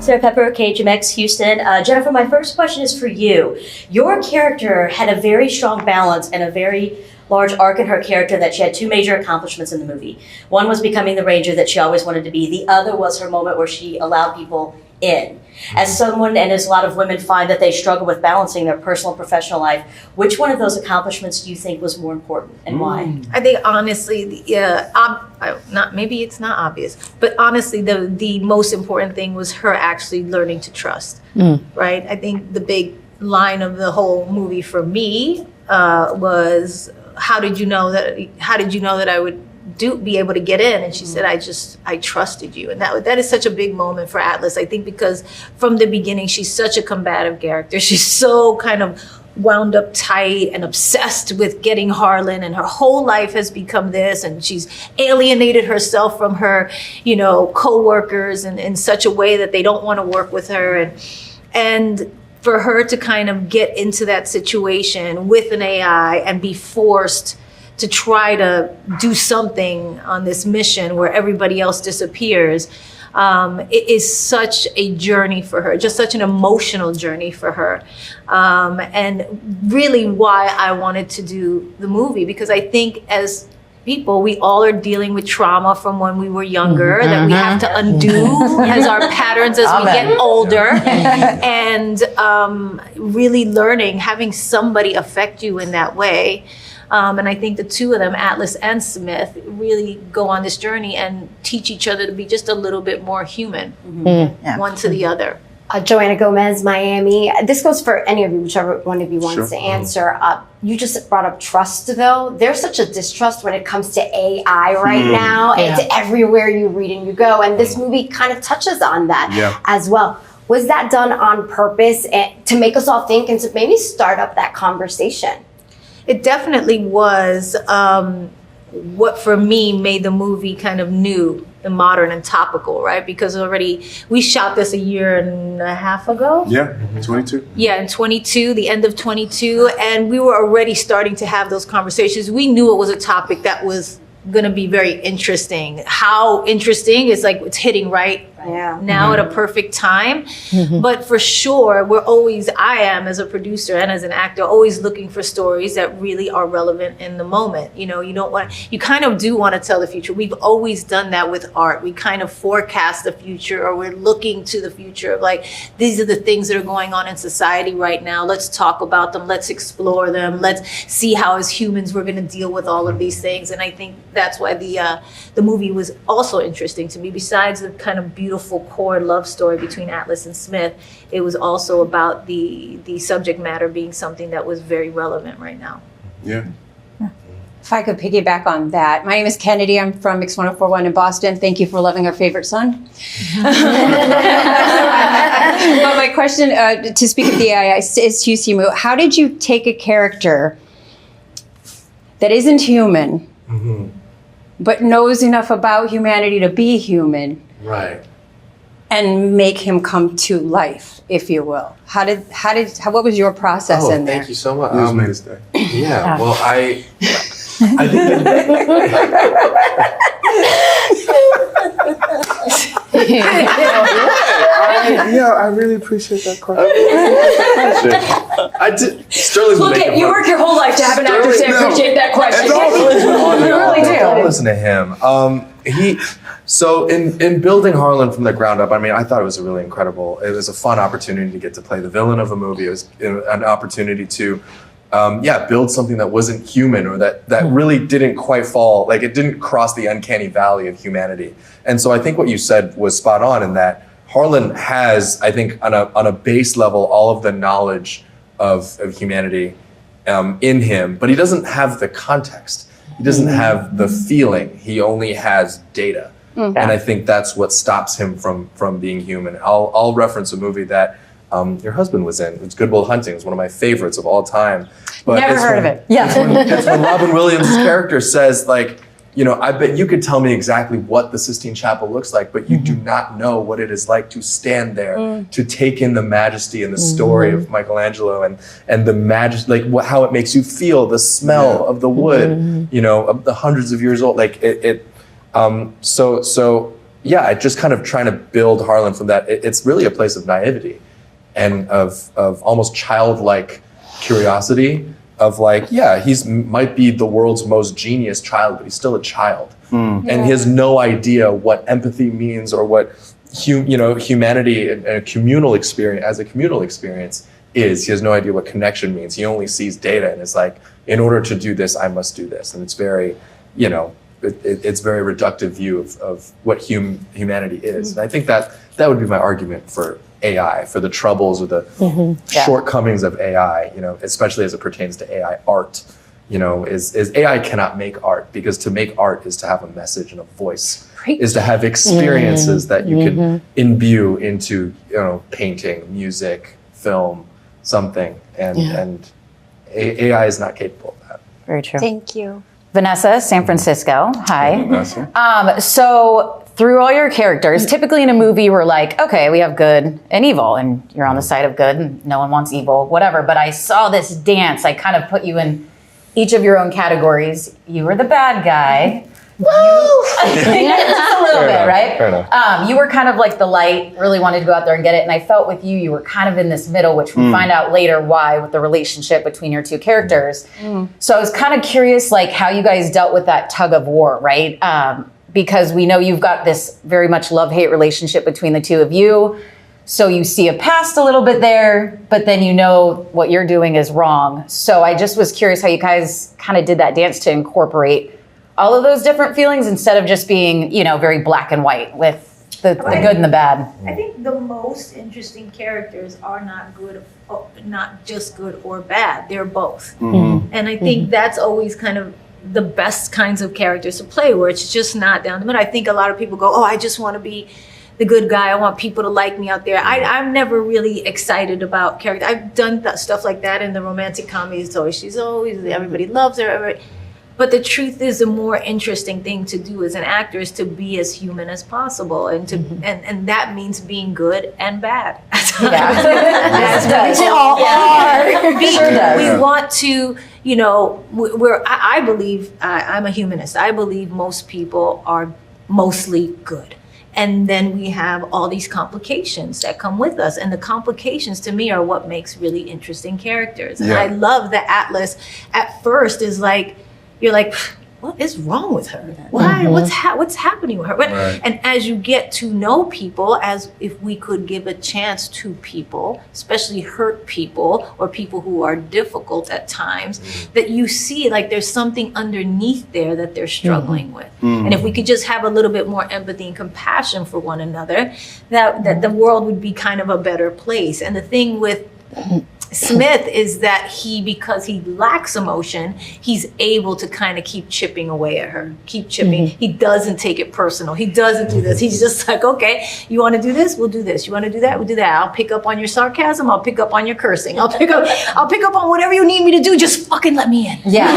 Sarah Pepper, KHMX Houston. Jennifer, my first question is for you. Your character had a very strong balance and a very large arc in her character that she had two major accomplishments in the movie. One was becoming the ranger that she always wanted to be. The other was her moment where she allowed people in. As someone, and as a lot of women find that they struggle with balancing their personal and professional life, which one of those accomplishments do you think was more important and why? I think honestly, maybe it's not obvious, but honestly, the most important thing was her actually learning to trust, right? I think the big line of the whole movie for me was, how did you know that I would be able to get in? And she said, I trusted you. And that is such a big moment for Atlas, I think, because from the beginning, she's such a combative character. She's so kind of wound up tight and obsessed with getting Harlan, and her whole life has become this, and she's alienated herself from her, co-workers in such a way that they don't want to work with her. And for her to kind of get into that situation with an AI and be forced to try to do something on this mission where everybody else disappears, it is such a journey for her, just such an emotional journey for her. And really why I wanted to do the movie, because I think as people, we all are dealing with trauma from when we were younger that we have to undo as our patterns as we get older. And really learning, having somebody affect you in that way. And I think the two of them, Atlas and Smith, really go on this journey and teach each other to be just a little bit more human, one to the other. Joanna Gomez, Miami. This goes for any of you, whichever one of you wants to answer. You just brought up trust, though. There's such a distrust when it comes to AI right now. It's everywhere you read and you go. And this movie kind of touches on that as well. Was that done on purpose to make us all think and to maybe start up that conversation? It definitely was what for me made the movie kind of new and modern and topical, right? Because already we shot this a year and a half ago. Yeah, 22. Yeah, in 22, the end of 22. And we were already starting to have those conversations. We knew it was a topic that was going to be very interesting. How interesting is like it's hitting right now at a perfect time. But for sure, I am as a producer and as an actor, always looking for stories that really are relevant in the moment. You kind of do want to tell the future. We've always done that with art. We kind of forecast the future, or we're looking to the future of like, these are the things that are going on in society right now. Let's talk about them. Let's explore them. Let's see how as humans we're going to deal with all of these things. And I think that's why the movie was also interesting to me. Besides the kind of beautiful core love story between Atlas and Smith, it was also about the subject matter being something that was very relevant right now. Yeah. If I could piggyback on that. My name is Kennedy. I'm from Mix 1041 in Boston. Thank you for loving our favorite son. But my question to speak of the AI is to you, Simu. How did you take a character that isn't human, but knows enough about humanity to be human, right, and make him come to life, if you will? What was your process in there? Thank you so much. It was made his day. Yeah, well, I think I really appreciate that question. Sterling's Look, you work your whole life to have an actor say appreciate that question. You really do. Don't listen to him. So in building Harlan from the ground up, I mean, I thought it was it was a fun opportunity to get to play the villain of a movie. It was an opportunity to build something that wasn't human, or that really didn't quite fall, like it didn't cross the uncanny valley of humanity. And so I think what you said was spot on, in that Harlan has, I think, on a base level, all of the knowledge of humanity in him, but he doesn't have the context. He doesn't have the feeling. He only has data. And I think that's what stops him from being human. I'll reference a movie that your husband was in. It's Good Will Hunting. It's one of my favorites of all time. But Never heard of it. Yeah. It's when Robin Williams' character says, like, I bet you could tell me exactly what the Sistine Chapel looks like, but you do not know what it is like to stand there, to take in the majesty and the story of Michelangelo and the majesty, like how it makes you feel, the smell of the wood, of the hundreds of years old. Like yeah, just kind of trying to build Harlan from that. It's really a place of naivety and of almost childlike curiosity of like, yeah, might be the world's most genius child, but he's still a child. And he has no idea what empathy means or what humanity and a communal experience is. He has no idea what connection means. He only sees data and is like, in order to do this, I must do this. And it's very, it's very reductive view of what humanity is. And I think that would be my argument for AI, for the troubles or the shortcomings of AI, especially as it pertains to AI art, is AI cannot make art, because to make art is to have a message and a voice, is to have experiences that you can imbue into, painting, music, film, something. And AI is not capable of that. Very true. Thank you. Vanessa, San Francisco. Hi. Vanessa. So through all your characters, typically in a movie, we're like, okay, we have good and evil, and you're on the side of good, and no one wants evil, whatever. But I saw this dance. I kind of put you in each of your own categories. You were the bad guy. Woo! Just a little bit, right? Fair enough. You were kind of like the light, really wanted to go out there and get it. And I felt with you were kind of in this middle, which we find out later why with the relationship between your two characters. So I was kind of curious, like how you guys dealt with that tug of war, right? Because we know you've got this very much love-hate relationship between the two of you. So you see a past a little bit there, but then you know what you're doing is wrong. So I just was curious how you guys kind of did that dance to incorporate all of those different feelings instead of just being, very black and white with the good and the bad. I think the most interesting characters are not just good or bad. They're both. And I think that's always kind of the best kinds of characters to play, where it's just not down the middle. I think a lot of people go, oh, I just want to be the good guy. I want people to like me out there. I'm never really excited about character. I've done stuff like that in the romantic comedies. She's always, everybody loves her. But the truth is, the more interesting thing to do as an actor is to be as human as possible, and to and that means being good and bad. We all are. We want to, I believe, I'm a humanist. I believe most people are mostly good. And then we have all these complications that come with us. And the complications, to me, are what makes really interesting characters. And I love that Atlas at first is like, you're like, what is wrong with her? Why? What's happening with her? Right. And as you get to know people, as if we could give a chance to people, especially hurt people or people who are difficult at times, that you see like there's something underneath there that they're struggling with. And if we could just have a little bit more empathy and compassion for one another, that the world would be kind of a better place. And the thing with Smith is that because he lacks emotion, he's able to kind of keep chipping away at her, keep chipping. He doesn't take it personal. He doesn't do this. He's just like, okay, you want to do this? We'll do this. You want to do that? We'll do that. I'll pick up on your sarcasm. I'll pick up on your cursing. I'll pick up on whatever you need me to do. Just fucking let me in. Yeah.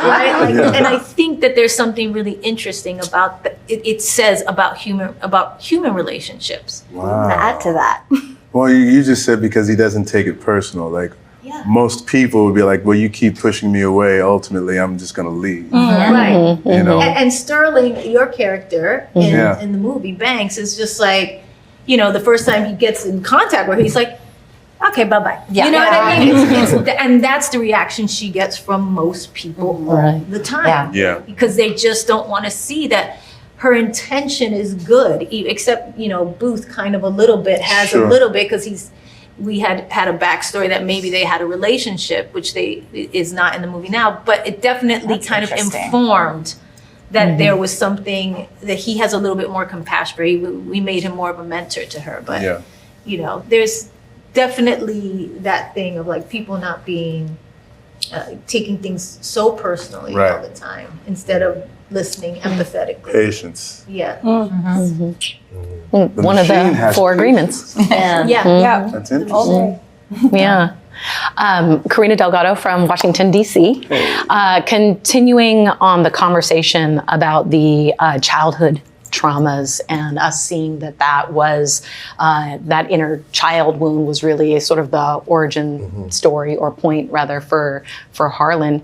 Right? And I think that there's something really interesting about it says about human relationships. Wow. To add to that. Well, you just said because he doesn't take it personal. Like most people would be like, well, you keep pushing me away. Ultimately, I'm just going to leave. Right. And Sterling, your character in the movie, Banks, is just like, the first time he gets in contact with her, he's like, okay, bye-bye. Yeah. You know what I mean? And that's the reaction she gets from most people all the time. Yeah. Because they just don't want to see that her intention is good, except, Booth kind of a little bit has a little bit, because we had a backstory that maybe they had a relationship, which is not in the movie now, but it definitely kind of informed that there was something that he has a little bit more compassion for. We made him more of a mentor to her, but there's definitely that thing of like people not being taking things so personally all the time instead of listening empathetically. patience. Yeah. One of the 4 agreements. Yeah. That's interesting. Yeah. Karina Delgado from Washington, D.C. Continuing on the conversation about the childhood traumas and us seeing that was that inner child wound was really sort of the origin story or point rather for Harlan.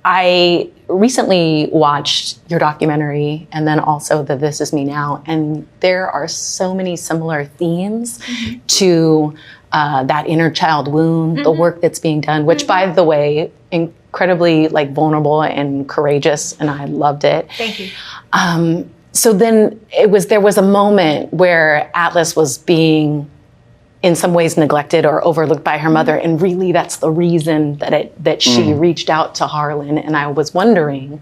I recently watched your documentary and then also the This Is Me Now, and there are so many similar themes to that inner child wound, the work that's being done, which, by the way, incredibly like vulnerable and courageous, and I loved it. Thank you. So then there was a moment where Atlas was being in some ways neglected or overlooked by her mother, and really that's the reason that she reached out to Harlan. And I was wondering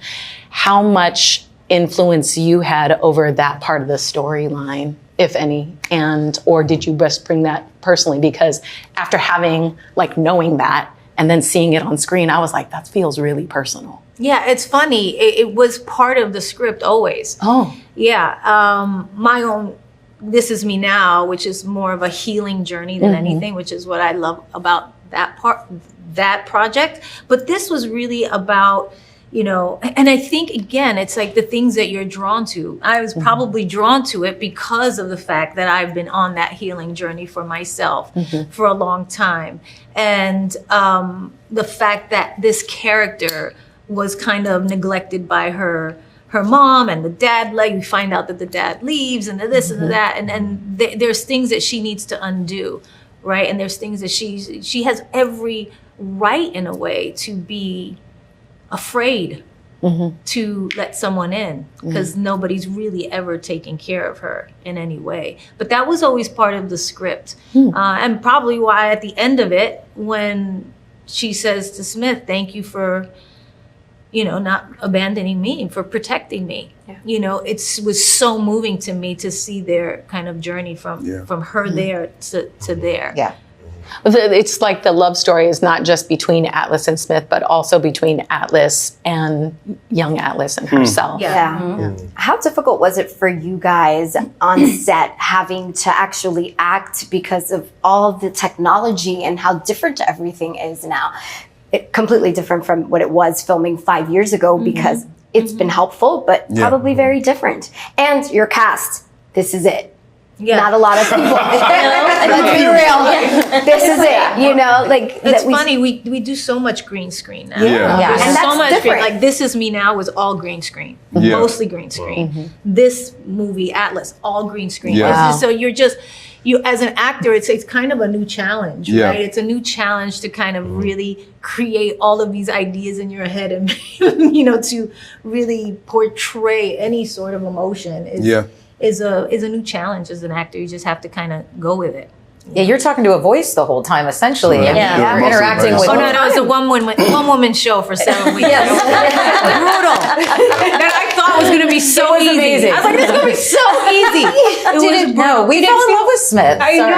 how much influence you had over that part of the storyline, if any, or did you just bring that personally? Because after knowing that and then seeing it on screen, I was like, that feels really personal. Yeah, it's funny. It was part of the script always. Oh. Yeah. My own This Is Me Now, which is more of a healing journey than anything, which is what I love about that project. But this was really about, and I think, again, it's like the things that you're drawn to. I was probably drawn to it because of the fact that I've been on that healing journey for myself for a long time. And the fact that this character was kind of neglected by her mom, and the dad, we find out that the dad leaves, and the this and the that, and there's things that she needs to undo, right? And there's things that she has every right, in a way, to be afraid to let someone in, because nobody's really ever taken care of her in any way. But that was always part of the script, and probably why at the end of it, when she says to Smith, "Thank you for not abandoning me, for protecting me." Yeah. It was so moving to me to see their kind of journey from her there to there. Yeah. It's like the love story is not just between Atlas and Smith, but also between Atlas and young Atlas and herself. Yeah. How difficult was it for you guys on set having to actually act because of all of the technology and how different everything is now? Completely different from what it was filming 5 years ago, because it's been helpful, but probably very different. And your cast, this is it. Yeah. Not a lot of people. Let's be real. This is it. It's funny. We do so much green screen now. And that's so much different. Like This Is Me Now was all green screen, mostly green screen. This movie, Atlas, all green screen. So you're just. You as an actor, it's kind of a new challenge, right? It's a new challenge to kind of really create all of these ideas in your head, and to really portray any sort of emotion is a new challenge as an actor. You just have to kind of go with it. Yeah, you're talking to a voice the whole time, essentially. Right. You're interacting with. Oh no, it's a one woman show for 7 weeks. Brutal. That I thought was going to be so easy. Amazing. I was like, this is going to be so easy. We fell in love with Smith. I know.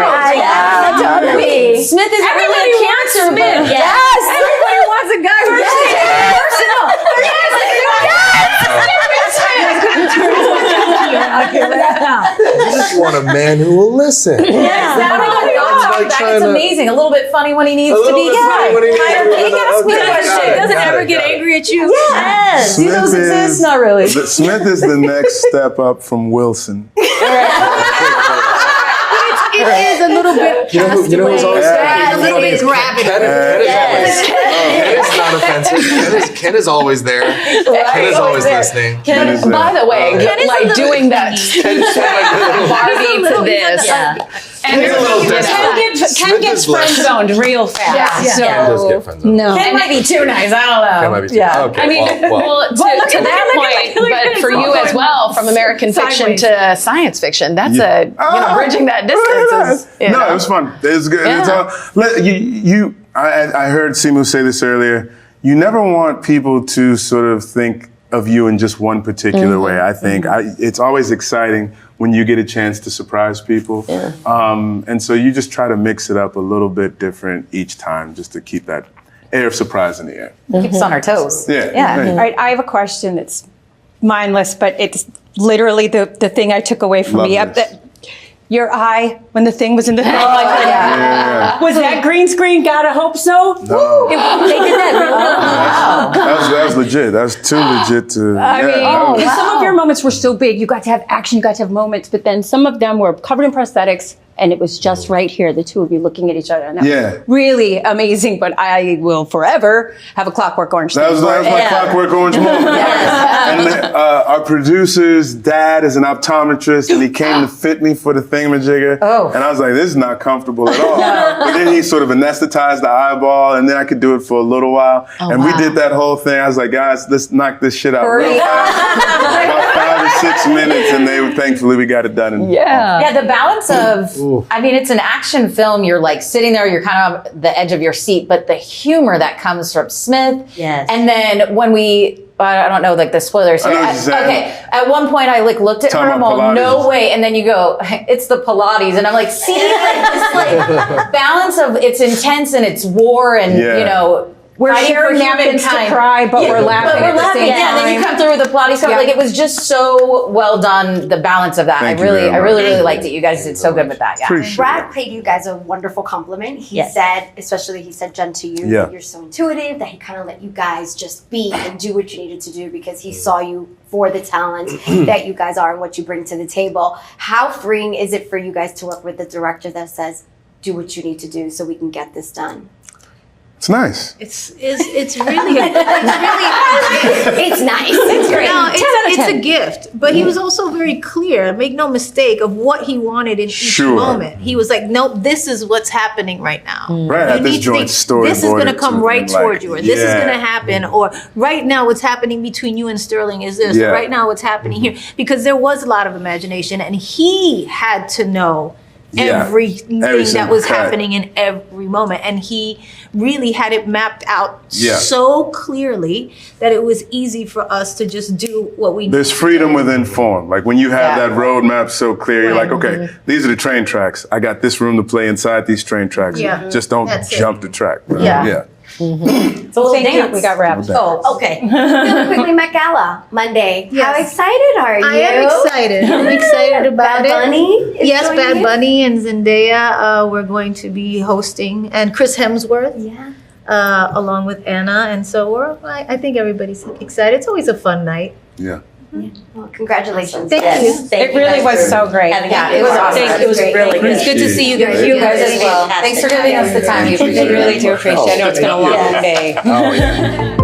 Totally. Smith is really a cancer, but Yes. Everybody wants a guy who's personal. You just want a man who will listen. That's amazing. A little bit funny when he needs to be. He doesn't ever get angry at you. Yes. Do those exist? Not really. Smith is the next step up from Wilson. It is a little bit. You know who's always a little bit gravity. Ken is not offensive. Ken is always there. Ken is always listening. Ken is, by the way, doing that Barbie to this. And Ken gets friend zoned real fast. Ken does get friend zoned. No. Ken might be too nice. I don't know. Ken might be too Okay, I mean, to that point, but for you as well, from American fiction to science fiction, that's bridging that distance. No, it was fun. It's good. Yeah. It's all, I heard Simu say this earlier. You never want people to sort of think of you in just one particular way. I think it's always exciting when you get a chance to surprise people. Yeah. And so you just try to mix it up a little bit different each time, just to keep that air of surprise in the air. Keeps us on our toes. Yeah. All right, I have a question that's mindless, but it's literally the thing I took away from me. Your eye when the thing was in the thing. Was that green screen? Gotta hope so. No. They did that. That was legit. That was too legit to. Some of your moments were so big. You got to have action. You got to have moments. But then some of them were covered in prosthetics, and it was just right here, the two of you looking at each other. And that Yeah. was really amazing, but I will forever have a Clockwork Orange That thing was for it. my Clockwork Orange moment. And our producer's dad is an optometrist, and he came to fit me for the thingamajigger. Oh. And I was like, this is not comfortable at all. But then he sort of anesthetized the eyeball, and then I could do it for a little while. And we did that whole thing. I was like, guys, let's knock this shit out real fast. About 5 or 6 minutes, and thankfully we got it done. Yeah, the balance of, I mean, it's an action film. You're like sitting there, you're kind of on the edge of your seat, but the humor that comes from Smith. Yes. And then when I don't know, like the spoilers here. I know what you're saying. Okay, at one point I like looked at Talking her, I'm about all, no Pilates. way. And then you go, it's the Pilates. And I'm like, see, this like balance of it's intense and it's war and, Yeah. you know, We're fighting sharing for napkins to humankind. cry, but we're laughing But at we're the laughing, same yeah. And then you time. come through with the Pilates stuff. Yeah. Like it was just so well done. The balance of that, Thank you I very really much. liked it. You guys did so good with that. Yeah. Appreciate Brad it. paid you guys a wonderful compliment. He Yes. said, especially he said, Jen, to you, Yeah. that you're so intuitive that he kind of let you guys just be and do what you needed to do because he saw you for the talent that you guys are and what you bring to the table. How freeing is it for you guys to work with a director that says, do what you need to do so we can get this done? It's nice. It's really It's nice. It's great. No, it's a gift. But he was also very clear, make no mistake, of what he wanted in each Sure. moment. He was like, nope, this is what's happening right now. Right, You at this need to joint think, this is going to storyboarded come to right them, toward like, you, or this is yeah. going to happen, or right now what's happening between you and Sterling is this, Yeah. or right now what's happening here. Because there was a lot of imagination, and he had to know Yeah. everything Every that single was cut. happening in every moment. And he really had it mapped out Yeah. so clearly that it was easy for us to just do what we There's freedom within form. Like when you have Yeah. that roadmap so clear, you're like, Right. okay, these are the train tracks. I got this room to play inside these train tracks. Yeah. Just don't That's it. jump the track. Yeah. Yeah. So Thank you. We got wrapped. Oh, okay. Really quickly, Met Gala, Monday. Yes. How excited are you? I am excited. I'm excited about Bad it. Bunny is Yes, Bad joining you? Bunny and Zendaya. We're going to be hosting, and Chris Hemsworth, Yeah. along with Anna, and so I think everybody's excited. It's always a fun night. Yeah. Well, congratulations. Thank Yes. you. Thank It you really guys was for so great. having Yeah, me. it was awesome. It was Great. really good. It's good to see you guys. You guys as Really well. fantastic. Thanks for giving us the time. We We appreciate it. really do appreciate it. I know it's been a long Yes. day. Oh, yeah.